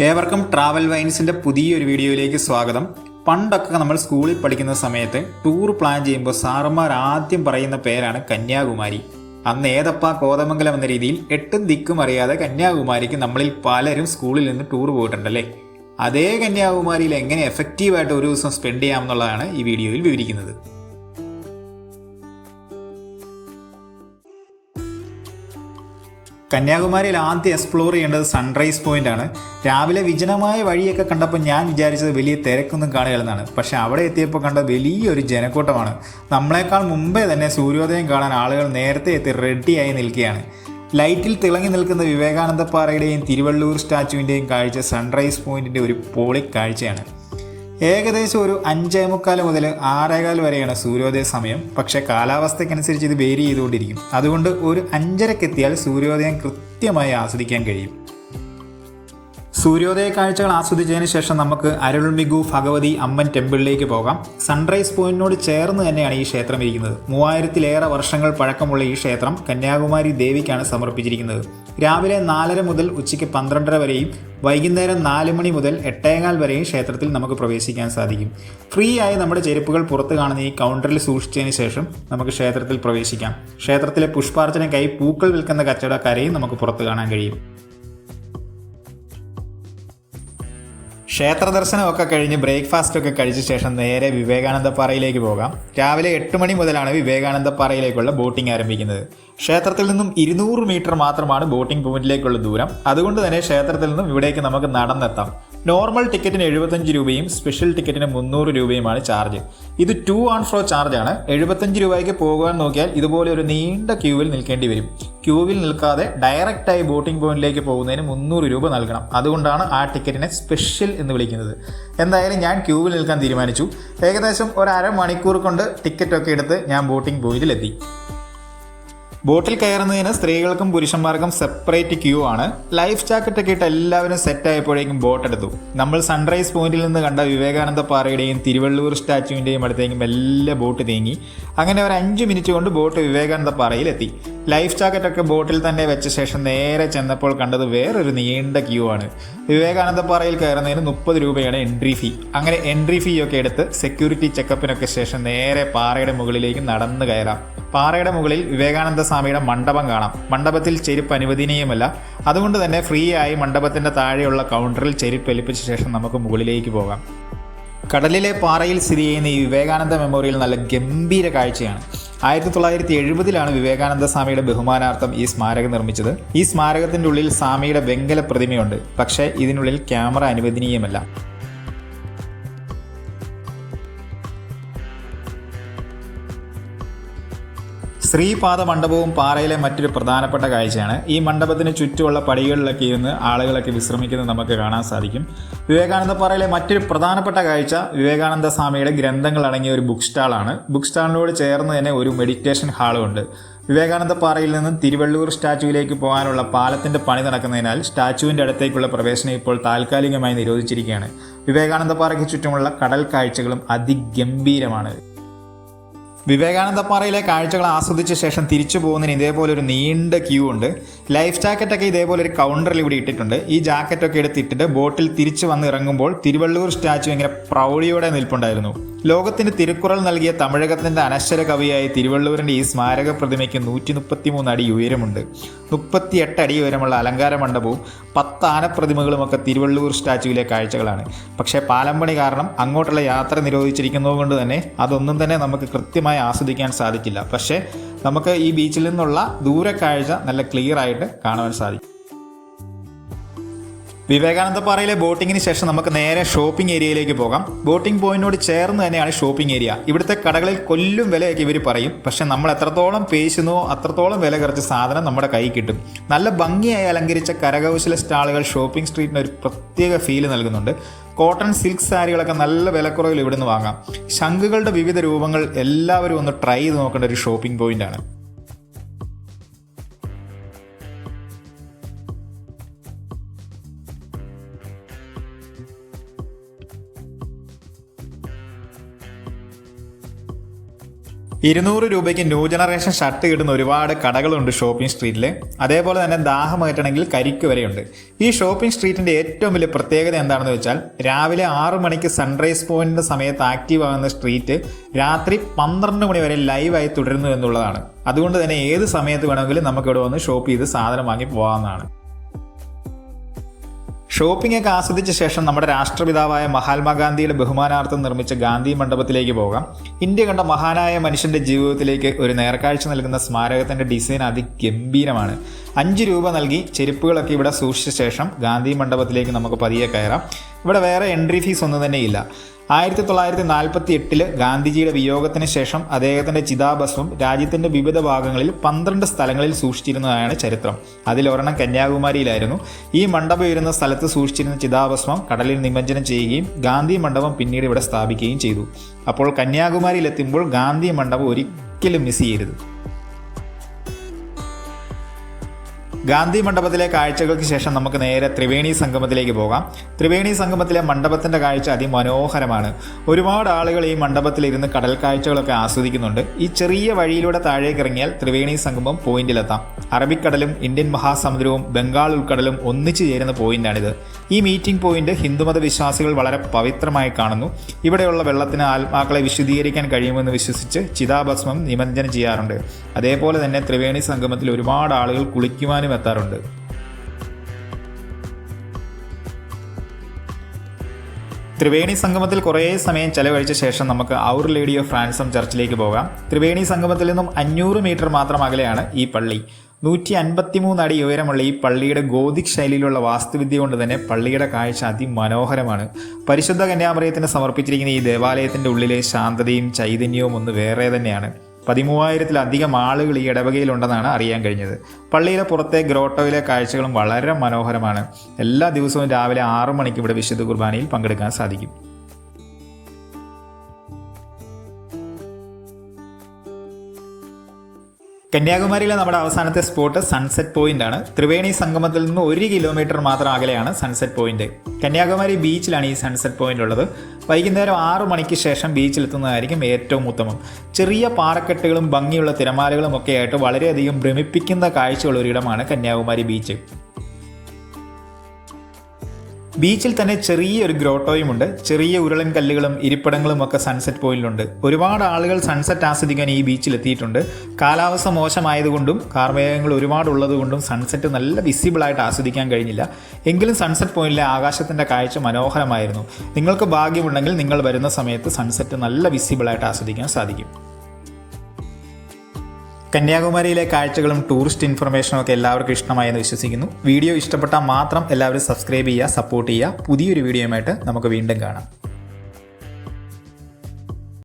ഏവർക്കും ട്രാവൽ വൈൻസിൻ്റെ പുതിയൊരു വീഡിയോയിലേക്ക് സ്വാഗതം. പണ്ടൊക്കെ നമ്മൾ സ്കൂളിൽ പഠിക്കുന്ന സമയത്ത് ടൂർ പ്ലാൻ ചെയ്യുമ്പോൾ സാറന്മാർ ആദ്യം പറയുന്ന പേരാണ് കന്യാകുമാരി. അന്ന് ഏതപ്പാ കോതമംഗലം എന്ന രീതിയിൽ എട്ടും ദിക്കും അറിയാതെ കന്യാകുമാരിക്ക് നമ്മളിൽ പലരും സ്കൂളിൽ നിന്ന് ടൂർ പോയിട്ടുണ്ടല്ലേ. അതേ കന്യാകുമാരിയിൽ എങ്ങനെ എഫക്റ്റീവായിട്ട് ഒരു ദിവസം സ്പെൻഡ് ചെയ്യാമെന്നുള്ളതാണ് ഈ വീഡിയോയിൽ വിവരിക്കുന്നത്. കന്യാകുമാരിയിൽ ആദ്യം എക്സ്പ്ലോർ ചെയ്യേണ്ടത് സൺറൈസ് പോയിന്റ് ആണ്. രാവിലെ വിജനമായ വഴിയൊക്കെ കണ്ടപ്പോൾ ഞാൻ വിചാരിച്ചത് വലിയ തിരക്കൊന്നും കാണുകയെന്നാണ്. പക്ഷെ അവിടെ എത്തിയപ്പോൾ കണ്ട വലിയൊരു ജനക്കൂട്ടമാണ്. നമ്മളെക്കാൾ മുമ്പേ തന്നെ സൂര്യോദയം കാണാൻ ആളുകൾ നേരത്തെ എത്തി റെഡിയായി നിൽക്കുകയാണ്. ലൈറ്റിൽ തിളങ്ങി നിൽക്കുന്ന വിവേകാനന്ദ പാറയുടെയും തിരുവള്ളൂർ സ്റ്റാച്ചുവിൻ്റെയും കാഴ്ച സൺറൈസ് പോയിന്റിൻ്റെ ഒരു പൊളി കാഴ്ചയാണ്. ഏകദേശം ഒരു 5:45 മുതൽ 6:15 വരെയാണ് സൂര്യോദയ സമയം. പക്ഷേ കാലാവസ്ഥയ്ക്കനുസരിച്ച് ഇത് വേരി ചെയ്തുകൊണ്ടിരിക്കും. അതുകൊണ്ട് ഒരു 5:30 എത്തിയാൽ സൂര്യോദയം കൃത്യമായി ആസ്വദിക്കാൻ കഴിയും. സൂര്യോദയ കാഴ്ചകൾ ആസ്വദിച്ചതിന് ശേഷം നമുക്ക് അരുൾമികു ഭഗവതി അമ്മൻ ടെമ്പിളിലേക്ക് പോകാം. സൺറൈസ് പോയിന്റിനോട് ചേർന്ന് തന്നെയാണ് ഈ ക്ഷേത്രം ഇരിക്കുന്നത്. 3000-ലേറെ വർഷങ്ങൾ പഴക്കമുള്ള ഈ ക്ഷേത്രം കന്യാകുമാരി ദേവിക്കാണ് സമർപ്പിച്ചിരിക്കുന്നത്. രാവിലെ 4:30 മുതൽ ഉച്ചയ്ക്ക് 12:30 വരെയും വൈകുന്നേരം 4 മണി മുതൽ 8:15 വരെയും ക്ഷേത്രത്തിൽ നമുക്ക് പ്രവേശിക്കാൻ സാധിക്കും. ഫ്രീ ആയി നമ്മുടെ ചെരുപ്പുകൾ പുറത്ത് കാണുന്ന ഈ കൗണ്ടറിൽ സൂക്ഷിച്ചതിന് ശേഷം നമുക്ക് ക്ഷേത്രത്തിൽ പ്രവേശിക്കാം. ക്ഷേത്രത്തിലെ പുഷ്പാർച്ചനയ്ക്കായി പൂക്കൾ വിൽക്കുന്ന കച്ചവടക്കാരെയും നമുക്ക് പുറത്ത് കാണാൻ കഴിയും. ക്ഷേത്ര ദർശനമൊക്കെ കഴിഞ്ഞ് ബ്രേക്ക്ഫാസ്റ്റൊക്കെ കഴിച്ച ശേഷം നേരെ വിവേകാനന്ദ പാറയിലേക്ക് പോകാം. രാവിലെ 8 മണി മുതലാണ് വിവേകാനന്ദ പാറയിലേക്കുള്ള ബോട്ടിംഗ് ആരംഭിക്കുന്നത്. ക്ഷേത്രത്തിൽ നിന്നും 200 മീറ്റർ മാത്രമാണ് ബോട്ടിംഗ് പോയിന്റിലേക്കുള്ള ദൂരം. അതുകൊണ്ട് തന്നെ ക്ഷേത്രത്തിൽ നിന്നും ഇവിടേക്ക് നമുക്ക് നടന്നെത്താം. നോർമൽ ടിക്കറ്റിന് 75 രൂപയും സ്പെഷ്യൽ ടിക്കറ്റിന് 300 രൂപയുമാണ് ചാർജ്. ഇത് ടു ആൻഡ് ഫ്രോ ചാർജാണ്. 75 രൂപയ്ക്ക് പോകാൻ നോക്കിയാൽ ഇതുപോലെ ഒരു നീണ്ട ക്യൂവിൽ നിൽക്കേണ്ടി വരും. ക്യൂവിൽ നിൽക്കാതെ ഡയറക്റ്റായി ബോട്ടിംഗ് പോയിന്റിലേക്ക് പോകുന്നതിന് 300 രൂപ നൽകണം. അതുകൊണ്ടാണ് ആ ടിക്കറ്റിനെ സ്പെഷ്യൽ എന്ന് വിളിക്കുന്നത്. എന്തായാലും ഞാൻ ക്യൂവിൽ നിൽക്കാൻ തീരുമാനിച്ചു. ഏകദേശം ഒരു അരമണിക്കൂർ കൊണ്ട് ടിക്കറ്റൊക്കെ എടുത്ത് ഞാൻ ബോട്ടിംഗ് പോയിന്റിലെത്തി. ബോട്ടിൽ കയറുന്നതിന് സ്ത്രീകൾക്കും പുരുഷന്മാർക്കും സെപ്പറേറ്റ് ക്യൂ ആണ്. ലൈഫ് ജാക്കറ്റൊക്കെ ഇട്ട് എല്ലാവരും സെറ്റായപ്പോഴേക്കും ബോട്ട് എടുത്തു. നമ്മൾ സൺറൈസ് പോയിന്റിൽ നിന്ന് കണ്ട വിവേകാനന്ദ പാറയുടെയും തിരുവള്ളൂർ സ്റ്റാച്ചുവിൻ്റെയും അടുത്തേക്കും എല്ലാ ബോട്ട് നീങ്ങി. അങ്ങനെ ഒരു 5 മിനിറ്റ് കൊണ്ട് ബോട്ട് വിവേകാനന്ദ പാറയിലെത്തി. ലൈഫ് ജാക്കറ്റൊക്കെ ബോട്ടിൽ തന്നെ വെച്ച ശേഷം നേരെ ചെന്നപ്പോൾ കണ്ടത് വേറൊരു നീണ്ട ക്യൂ ആണ്. വിവേകാനന്ദ പാറയിൽ കയറുന്നതിന് 30 രൂപയാണ് എൻട്രി ഫീ. അങ്ങനെ എൻട്രി ഫീ ഒക്കെ എടുത്ത് സെക്യൂരിറ്റി ചെക്കപ്പിനൊക്കെ ശേഷം നേരെ പാറയുടെ മുകളിലേക്ക് നടന്നു കയറാം. പാറയുടെ മുകളിൽ വിവേകാനന്ദ സ്വാമിയുടെ മണ്ഡപം കാണാം. മണ്ഡപത്തിൽ ചെരുപ്പ് അനുവദനീയമല്ല. അതുകൊണ്ട് തന്നെ ഫ്രീ ആയി മണ്ഡപത്തിൻ്റെ താഴെയുള്ള കൗണ്ടറിൽ ചെരുപ്പ് ഏൽപ്പിച്ച ശേഷം നമുക്ക് മുകളിലേക്ക് പോകാം. കടലിലെ പാറയിൽ സ്ഥിതി ചെയ്യുന്ന ഈ വിവേകാനന്ദ മെമ്മോറിയൽ നല്ല ഗംഭീര കാഴ്ചയാണ്. 1970-ലാണ് വിവേകാനന്ദ സ്വാമിയുടെ ബഹുമാനാർത്ഥം ഈ സ്മാരകം നിർമ്മിച്ചത്. ഈ സ്മാരകത്തിൻ്റെ ഉള്ളിൽ സ്വാമിയുടെ വെങ്കല പ്രതിമയുണ്ട്. പക്ഷേ ഇതിനുള്ളിൽ ക്യാമറ അനുവദനീയമല്ല. ശ്രീപാദ മണ്ഡപവും പാറയിലെ മറ്റൊരു പ്രധാനപ്പെട്ട കാഴ്ചയാണ്. ഈ മണ്ഡപത്തിന് ചുറ്റുമുള്ള പടികളിലൊക്കെ ഇരുന്ന് ആളുകളൊക്കെ വിശ്രമിക്കുന്നത് നമുക്ക് കാണാൻ സാധിക്കും. വിവേകാനന്ദ പാറയിലെ മറ്റൊരു പ്രധാനപ്പെട്ട കാഴ്ച വിവേകാനന്ദ സ്വാമിയുടെ ഗ്രന്ഥങ്ങൾ അടങ്ങിയ ഒരു ബുക്ക് സ്റ്റാളാണ്. ബുക്ക് സ്റ്റാളിനോട് ചേർന്ന് തന്നെ ഒരു മെഡിറ്റേഷൻ ഹാളും ഉണ്ട്. വിവേകാനന്ദ പാറയിൽ നിന്നും തിരുവള്ളൂർ സ്റ്റാച്ചുവിലേക്ക് പോകാനുള്ള പാലത്തിൻ്റെ പണി നടക്കുന്നതിനാൽ സ്റ്റാച്ചുവിൻ്റെ അടുത്തേക്കുള്ള പ്രവേശനം ഇപ്പോൾ താൽക്കാലികമായി നിരോധിച്ചിരിക്കുകയാണ്. വിവേകാനന്ദ പാറയ്ക്ക് ചുറ്റുമുള്ള കടൽ കാഴ്ചകളും അതിഗംഭീരമാണ്. വിവേകാനന്ദ പാറയിലെ കാഴ്ചകൾ ആസ്വദിച്ച ശേഷം തിരിച്ചു പോകുന്നതിന് ഇതേപോലെ ഒരു നീണ്ട ക്യൂ ഉണ്ട്. ലൈഫ് ജാക്കറ്റൊക്കെ ഇതേപോലെ ഒരു കൗണ്ടറിൽ ഇവിടെ ഇട്ടിട്ടുണ്ട്. ഈ ജാക്കറ്റൊക്കെ എടുത്തിട്ടിട്ട് ബോട്ടിൽ തിരിച്ചു വന്ന് ഇറങ്ങുമ്പോൾ തിരുവള്ളൂർ സ്റ്റാച്ചു ഇങ്ങനെ പ്രൗഢിയോടെ നിൽപ്പുണ്ടായിരുന്നു. ലോകത്തിന് തിരുക്കുറൾ നൽകിയ തമിഴകത്തിൻ്റെ അനശ്വര കവിയായ തിരുവള്ളൂരിൻ്റെ ഈ സ്മാരക പ്രതിമയ്ക്ക് 133 അടി ഉയരമുണ്ട്. 38 അടി ഉയരമുള്ള അലങ്കാര മണ്ഡപവും 10 ആനപ്രതിമകളുമൊക്കെ തിരുവള്ളൂർ സ്റ്റാച്ചുവിലെ കാഴ്ചകളാണ്. പക്ഷേ പാലം പണി കാരണം അങ്ങോട്ടുള്ള യാത്ര നിരോധിച്ചിരിക്കുന്നതുകൊണ്ട് തന്നെ അതൊന്നും തന്നെ നമുക്ക് കൃത്യമായി ആസ്വദിക്കാൻ സാധിക്കില്ല. പക്ഷേ നമുക്ക് ഈ ബീച്ചിൽ നിന്നുള്ള ദൂരക്കാഴ്ച നല്ല ക്ലിയർ ആയിട്ട് കാണുവാൻ സാധിക്കും. വിവേകാനന്ദ പാറയിലെ ബോട്ടിങ്ങിന് ശേഷം നമുക്ക് നേരെ ഷോപ്പിംഗ് ഏരിയയിലേക്ക് പോകാം. ബോട്ടിംഗ് പോയിന്റിനോട് ചേർന്ന് തന്നെയാണ് ഷോപ്പിംഗ് ഏരിയ. ഇവിടുത്തെ കടകളിൽ കൊല്ലും വിലയൊക്കെ ഇവർ പറയും. പക്ഷെ നമ്മൾ എത്രത്തോളം പേശുന്നുവോ അത്രത്തോളം വില കുറച്ച് സാധനം നമ്മുടെ കൈ കിട്ടും. നല്ല ഭംഗിയായി അലങ്കരിച്ച കരകൗശല സ്റ്റാളുകൾ ഷോപ്പിംഗ് സ്ട്രീറ്റിന് ഒരു പ്രത്യേക ഫീല് നൽകുന്നുണ്ട്. കോട്ടൺ സിൽക്ക് സാരികളൊക്കെ നല്ല വിലക്കുറവിൽ ഇവിടുന്ന് വാങ്ങാം. ശംഖുകളുടെ വിവിധ രൂപങ്ങൾ എല്ലാവരും ഒന്ന് ട്രൈ ചെയ്ത് നോക്കേണ്ട ഒരു ഷോപ്പിംഗ് പോയിന്റാണ്. 200 രൂപയ്ക്ക് ന്യൂ ജനറേഷൻ ഷർട്ട് കിട്ടുന്ന ഒരുപാട് കടകളുണ്ട് ഷോപ്പിംഗ് സ്ട്രീറ്റിൽ. അതേപോലെ തന്നെ ദാഹം അകറ്റണമെങ്കിൽ കരിക്ക് വരെയുണ്ട്. ഈ ഷോപ്പിംഗ് സ്ട്രീറ്റിൻ്റെ ഏറ്റവും വലിയ പ്രത്യേകത എന്താണെന്ന് വെച്ചാൽ രാവിലെ 6 മണിക്ക് സൺറൈസ് പോയിന്റിൻ്റെ സമയത്ത് ആക്റ്റീവ് ആകുന്ന സ്ട്രീറ്റ് രാത്രി 12 മണി വരെ ലൈവായി തുടരുന്നു എന്നുള്ളതാണ്. അതുകൊണ്ട് തന്നെ ഏത് സമയത്ത് വേണമെങ്കിലും നമുക്കിവിടെ വന്ന് ഷോപ്പ് ചെയ്ത് സാധനം വാങ്ങി പോകാവുന്നതാണ്. ഷോപ്പിംഗ് ഒക്കെ ആസ്വദിച്ച ശേഷം നമ്മുടെ രാഷ്ട്രപിതാവായ മഹാത്മാഗാന്ധിയുടെ ബഹുമാനാർത്ഥം നിർമ്മിച്ച ഗാന്ധി മണ്ഡപത്തിലേക്ക് പോകാം. ഇന്ത്യ കണ്ട മഹാനായ മനുഷ്യന്റെ ജീവിതത്തിലേക്ക് ഒരു നേർക്കാഴ്ച നൽകുന്ന സ്മാരകത്തിന്റെ ഡിസൈൻ അതിഗംഭീരമാണ്. 5 രൂപ നൽകി ചെരുപ്പുകളൊക്കെ ഇവിടെ സൂക്ഷിച്ച ശേഷം ഗാന്ധി മണ്ഡപത്തിലേക്ക് നമുക്ക് പതിയെ കയറാം. ഇവിടെ വേറെ എൻട്രി ഫീസ് ഒന്നും തന്നെ ഇല്ല. 1948 ഗാന്ധിജിയുടെ വിയോഗത്തിന് ശേഷം അദ്ദേഹത്തിന്റെ ചിതാഭസ്മം രാജ്യത്തിന്റെ വിവിധ ഭാഗങ്ങളിൽ 12 സ്ഥലങ്ങളിൽ സൂക്ഷിച്ചിരുന്നതാണ് ചരിത്രം. അതിലൊരെണ്ണം കന്യാകുമാരിയിലായിരുന്നു. ഈ മണ്ഡപം ഇരുന്ന സ്ഥലത്ത് സൂക്ഷിച്ചിരുന്ന ചിതാഭസ്മം കടലിൽ നിമജ്ജനം ചെയ്യുകയും ഗാന്ധി മണ്ഡപം പിന്നീട് ഇവിടെ സ്ഥാപിക്കുകയും ചെയ്തു. അപ്പോൾ കന്യാകുമാരിയിലെത്തുമ്പോൾ ഗാന്ധി മണ്ഡപം ഒരിക്കലും മിസ് ചെയ്യരുത്. ഗാന്ധി മണ്ഡപത്തിലെ കാഴ്ചകൾക്ക് ശേഷം നമുക്ക് നേരെ ത്രിവേണി സംഗമത്തിലേക്ക് പോകാം. ത്രിവേണി സംഗമത്തിലെ മണ്ഡപത്തിൻ്റെ കാഴ്ച അതിമനോഹരമാണ്. ഒരുപാട് ആളുകൾ ഈ മണ്ഡപത്തിലിരുന്ന് കടൽ കാഴ്ചകളൊക്കെ ആസ്വദിക്കുന്നുണ്ട്. ഈ ചെറിയ വഴിയിലൂടെ താഴേക്ക് ഇറങ്ങിയാൽ ത്രിവേണി സംഗമം പോയിന്റിലെത്താം. അറബിക്കടലും ഇന്ത്യൻ മഹാസമുദ്രവും ബംഗാൾ ഉൾക്കടലും ഒന്നിച്ചു ചേരുന്ന പോയിന്റാണിത്. ഈ മീറ്റിംഗ് പോയിന്റ് ഹിന്ദുമത വിശ്വാസികൾ വളരെ പവിത്രമായി കാണുന്നു. ഇവിടെയുള്ള വെള്ളത്തിന് ആത്മാക്കളെ വിശുദ്ധീകരിക്കാൻ കഴിയുമെന്ന് വിശ്വസിച്ച് ചിതാഭസ്മം നിമജ്ജനം ചെയ്യാറുണ്ട്. അതേപോലെ തന്നെ ത്രിവേണി സംഗമത്തിൽ ഒരുപാട് ആളുകൾ കുളിക്കുവാനും എത്താറുണ്ട്. ത്രിവേണി സംഗമത്തിൽ കുറേ സമയം ചെലവഴിച്ച ശേഷം നമുക്ക് ഔർ ലേഡി ഓഫ് റാൻസം ചർച്ചിലേക്ക് പോകാം. ത്രിവേണി സംഗമത്തിൽ നിന്നും 500 മീറ്റർ മാത്രം അകലെയാണ് ഈ പള്ളി. 153 അടി ഉയരമുള്ള ഈ പള്ളിയുടെ ഗോതിക് ശൈലിയിലുള്ള വാസ്തുവിദ്യ കൊണ്ട് തന്നെ പള്ളിയുടെ കാഴ്ച അതിമനോഹരമാണ്. പരിശുദ്ധ കന്യാമറിയത്തിന് സമർപ്പിച്ചിരിക്കുന്ന ഈ ദേവാലയത്തിൻ്റെ ഉള്ളിലെ ശാന്തതയും ചൈതന്യവും ഒന്ന് വേറെ തന്നെയാണ്. 13,000-ലധികം ആളുകൾ ഈ ഇടവകയിലുണ്ടെന്നാണ് അറിയാൻ കഴിഞ്ഞത്. പള്ളിയിലെ പുറത്തെ ഗ്രോട്ടോയിലെ കാഴ്ചകളും വളരെ മനോഹരമാണ്. എല്ലാ ദിവസവും രാവിലെ 6 മണിക്ക് ഇവിടെ വിശുദ്ധ കുർബാനയിൽ പങ്കെടുക്കാൻ സാധിക്കും. കന്യാകുമാരിയിലെ നമ്മുടെ അവസാനത്തെ സ്പോട്ട് സൺസെറ്റ് പോയിന്റ് ആണ്. ത്രിവേണി സംഗമത്തിൽ നിന്ന് 1 കിലോമീറ്റർ മാത്രം അകലെയാണ് സൺസെറ്റ് പോയിന്റ്. കന്യാകുമാരി ബീച്ചിലാണ് ഈ സൺസെറ്റ് പോയിന്റ് ഉള്ളത്. വൈകുന്നേരം 6 മണിക്ക് ശേഷം ബീച്ചിലെത്തുന്നതായിരിക്കും ഏറ്റവും ഉത്തമം. ചെറിയ പാറക്കെട്ടുകളും ഭംഗിയുള്ള തിരമാലകളും ഒക്കെ ആയിട്ട് വളരെയധികം ഭ്രമിപ്പിക്കുന്ന കാഴ്ചയുള്ള ഒരിടമാണ് കന്യാകുമാരി ബീച്ച്. ബീച്ചിൽ തന്നെ ചെറിയൊരു ഗ്രോട്ടോയുമുണ്ട്. ചെറിയ ഉരുളൻ കല്ലുകളും ഇരിപ്പിടങ്ങളും ഒക്കെ സൺസെറ്റ് പോയിന്റിലുണ്ട്. ഒരുപാട് ആളുകൾ സൺസെറ്റ് ആസ്വദിക്കാൻ ഈ ബീച്ചിൽ എത്തിയിട്ടുണ്ട്. കാലാവസ്ഥ മോശമായതുകൊണ്ടും കാർമേഘങ്ങൾ ഒരുപാടുള്ളതുകൊണ്ടും സൺസെറ്റ് നല്ല വിസിബിളായിട്ട് ആസ്വദിക്കാൻ കഴിഞ്ഞില്ല. എങ്കിലും സൺസെറ്റ് പോയിന്റിലെ ആകാശത്തിൻ്റെ കാഴ്ച മനോഹരമായിരുന്നു. നിങ്ങൾക്ക് ഭാഗ്യമുണ്ടെങ്കിൽ നിങ്ങൾ വരുന്ന സമയത്ത് സൺസെറ്റ് നല്ല വിസിബിളായിട്ട് ആസ്വദിക്കാൻ സാധിക്കും. കന്യാകുമാരിയിലെ കാഴ്ചകളും ടൂറിസ്റ്റ് ഇൻഫർമേഷനും ഒക്കെ എല്ലാവർക്കും ഇഷ്ടമായെന്ന് വിശ്വസിക്കുന്നു. വീഡിയോ ഇഷ്ടപ്പെട്ടാൽ മാത്രം എല്ലാവരും സബ്സ്ക്രൈബ് ചെയ്യുക, സപ്പോർട്ട് ചെയ്യുക. പുതിയൊരു വീഡിയോയുമായിട്ട് നമുക്ക് വീണ്ടും കാണാം.